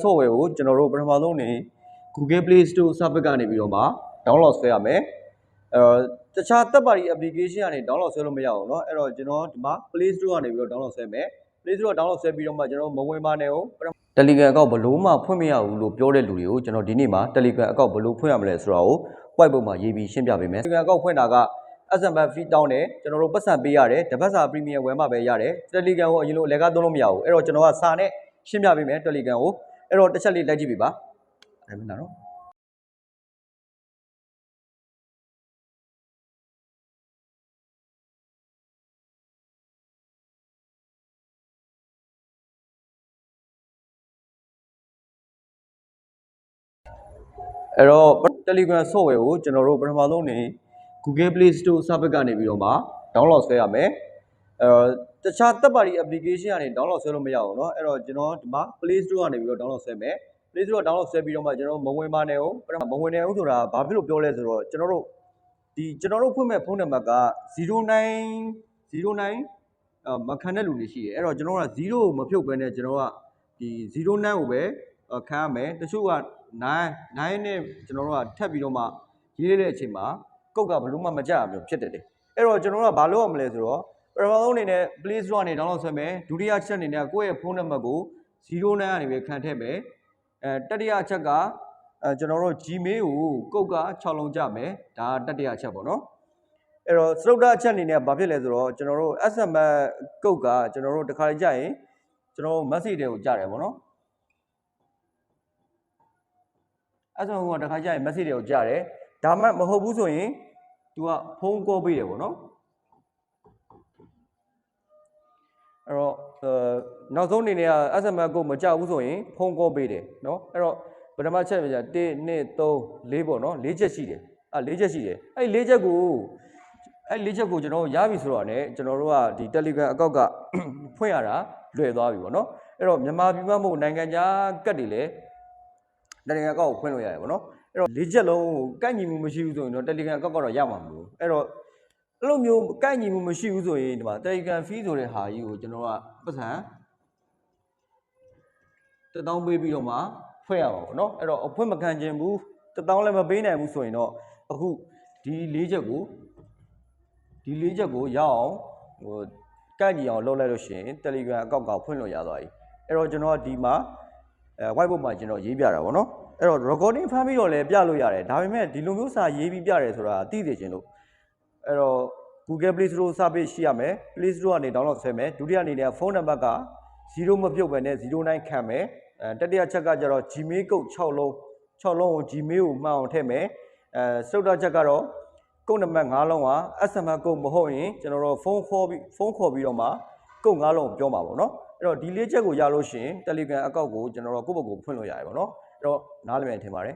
software ကိုကျွန်တော်တို့ပထမဆုံးနေ Google Play Store စာပစ်ကနေပြီးတော့မှ download ဆွဲရမယ်တခြားသက်ပါတီ application ကနေ download ဆွဲလို့မရအောင်เนาะအဲ့တော့ကျွန်တော်ဒီမှာ Play Store ကနေပြီးတော့ download ဆွဲမယ် Play Store download ဆွဲပြီးတော့မှကျွန်တော်မဝင်ပါနဲ့ဟုတ် Telegram account ဘလို့မှဖွင့်မရဘူးလို့ပြောတဲ့လူတွေကိုကျွန်တော်ဒီနေ့မှာ Telegram account ဘလို့ဖွင့်ရမလဲဆိုတာကို white ပုံမှာရေးပြီးရှင်းပြပေးမယ် Telegram account ဖွင့်တာက SMS fee တောင်းတယ်ကျွန်တော်တို့ပတ်စံပေးရတယ်တပတ်စာ premium ဝယ်မှပဲရတယ် Telegram ကိုအရင်လိုအလဲကားသုံးလို့မရဘူးအဲ့တော့ကျွန်တော်ကစာနဲ့ရှင်းပြပေးမယ် Telegram ကိုအဲ့တော့တစ်ချက်လေးလိုက်ကြည့်ပေးပါအဲ့မနာနော်အဲ့တော့ Telegram software ကိုကျွန်တော်တို့ပထမဆုံးနေ Google Play Store စာပစ်ကနေပြီးတော့မှ download ဆွဲရမယ်တခြားသက်ပါတီ application ကနေ download ဆွဲလို့မရအောင်เนาะအဲ့တော့ကျွန်တော်ဒီမှာ Play Store ကနေပြီးတော့ download ဆွဲမယ် Play Store download ဆွဲပြီးတော့မှကျွန်တော်မဝင်ပါနဲ့ဟုတ်မဝင်နေအောင်ဆိုတာဘာဖြစ်လို့ပြောလဲဆိုတော့ကျွန်တော်တို့ဖွင့်မဲ့ဖုန်းနံပါတ်က09မခံတဲ့လူတွေရှိတယ်အဲ့တော့ကျွန်တော်က0ကိုမဖြုတ်ဘဲနဲ့ကျွန်တော်ကဒီ09ကိုပဲခံရမယ်တချို့က9နဲ့ကျွန်တော်တို့ကထပ်ပြီးတော့မှရေးတဲ့အချိန်မှာကုတ်ကဘလို့မှမကြရမျိုးဖြစ်တယ်လေအဲ့တော့ကျွန်တော်တို့ကဘာလုပ်ရမလဲဆိုတော့ပထမဆုံးအနေနဲ့ Play Store ကနေ download ဆွဲမယ်ဒုတိယချက်အနေနဲ့ကိုယ့်ရဲ့ဖုန်းနံပါတ်ကို09ကနေပဲခံထည့်မယ်တတိယအချက်ကကျွန်တော်တို့ Gmail ကိုကုတ်က6လုံးကြမယ်ဒါတတိယအချက်ပေါ့နော်အဲ့တော့စတုတ္ထအချက်အနေနဲ့ဘာဖြစ်လဲဆိုတော့ကျွန်တော်တို့ SMS ကုတ်ကကျွန်တော်တို့တစ်ခါကြရင်ကျွန်တော်တို့ message တွေကိုကြားတယ်ပေါ့နော်SMS ကတစ်ခါကြရင် message တွေကိုကြားတယ်ဒါမှမဟုတ်ဘူးဆိုရင် तू ကဖုန်း call ပေးတယ်ပေါ့နော်အဲ့တော့နောက်ဆုံးအနေနဲ့ SMS ကိုမကြောက်ဘူးဆိုရင်ဖုန်း call ပေးတယ်เนาะအဲ့တော့ပထမချက်ပြ1 2 3 4ပေါ့เนาะ4ချက်ရှိတယ်4ချက်ရှိတယ်အဲ့4ချက်ကိုကျွန်တော်ရပြီဆိုတော့ ਨੇ ကျွန်တော်တို့ကဒီ Telegram account ကဖွင့်ရတာလွယ်သွားပြီပေါ့เนาะအဲ့တော့မြန်မာပြည်မှာမဟုတ်နိုင်ငံခြားကတ်တွေလည်း Telegram account ကိုဖွင့်လို့ရတယ်ပေါ့เนาะအဲ့တော့4ချက်လုံးကန့်ညီမှုမရှိဘူးဆိုရင်တော့ Telegram account ကတော့ရမှာမလို့အဲ့တော့အဲ့လိုမျိုးကန့်ညီမှုမရှိဘူးဆိုရင်ဒီမှာ Telegram fee ဆိုတဲ့ဟာကြီးကိုကျွန်တော်ကပတ်စံ1000ပေးပြီးတော့မှဖွင့်ရပါဘောเนาะအဲ့တော့အဖွင့်မခံခြင်းဘူး1000လည်းမပေးနိုင်ဘူးဆိုရင်တော့အခုဒီ4ချက်ကိုရအောင်ကန့်ညီအောင်လုပ်လိုက်လို့ရှိရင် Telegram account ကဖွင့်လို့ရသွားပြီအဲ့တော့ကျွန်တော်ကဒီမှာwhite board မှာကျွန်တော်ရေးပြတာဗောနော်အဲ့တော့ recording ဖမ်းပြီးတော့လည်းပြလို့ရတယ်ဒါပေမဲ့ဒီလိုမျိုးစာရေးပြီးပြတယ်ဆိုတာသိသိချင်းလို့အဲ့တော့ Google Play Store စာပစ်ရှိရမယ် Play Store ကနေ download ဆွဲမယ်ဒုတိယအနေနဲ့ဖုန်းနံပါတ်က0မပြုတ်ပဲနဲ့09ခံမယ်တတိယချက်ကကျတော့ Gmail ကုတ်6လုံးကို Gmail ကိုမှန်အောင်ထည့်မယ်စတုတ္ထချက်ကတော့ကုတ်နံပါတ်5လုံးက SMS ကုတ်မဟုတ်ရင်ကျွန်တော်တို့ဖုန်းခေါ်ပြီးတော့မှကုတ်5လုံးကိုပြောမှာပေါ့နော်အဲ့တော့ဒီ4ချက်ကိုရလို့ရှိရင် Telegram account ကိုကျွန်တော်တို့ကိုယ့်ဘက်ကိုဖွင့်လို့ရတယ်ပေါ့နော်အဲ့တော့နားလည်မယ်ထင်ပါတယ်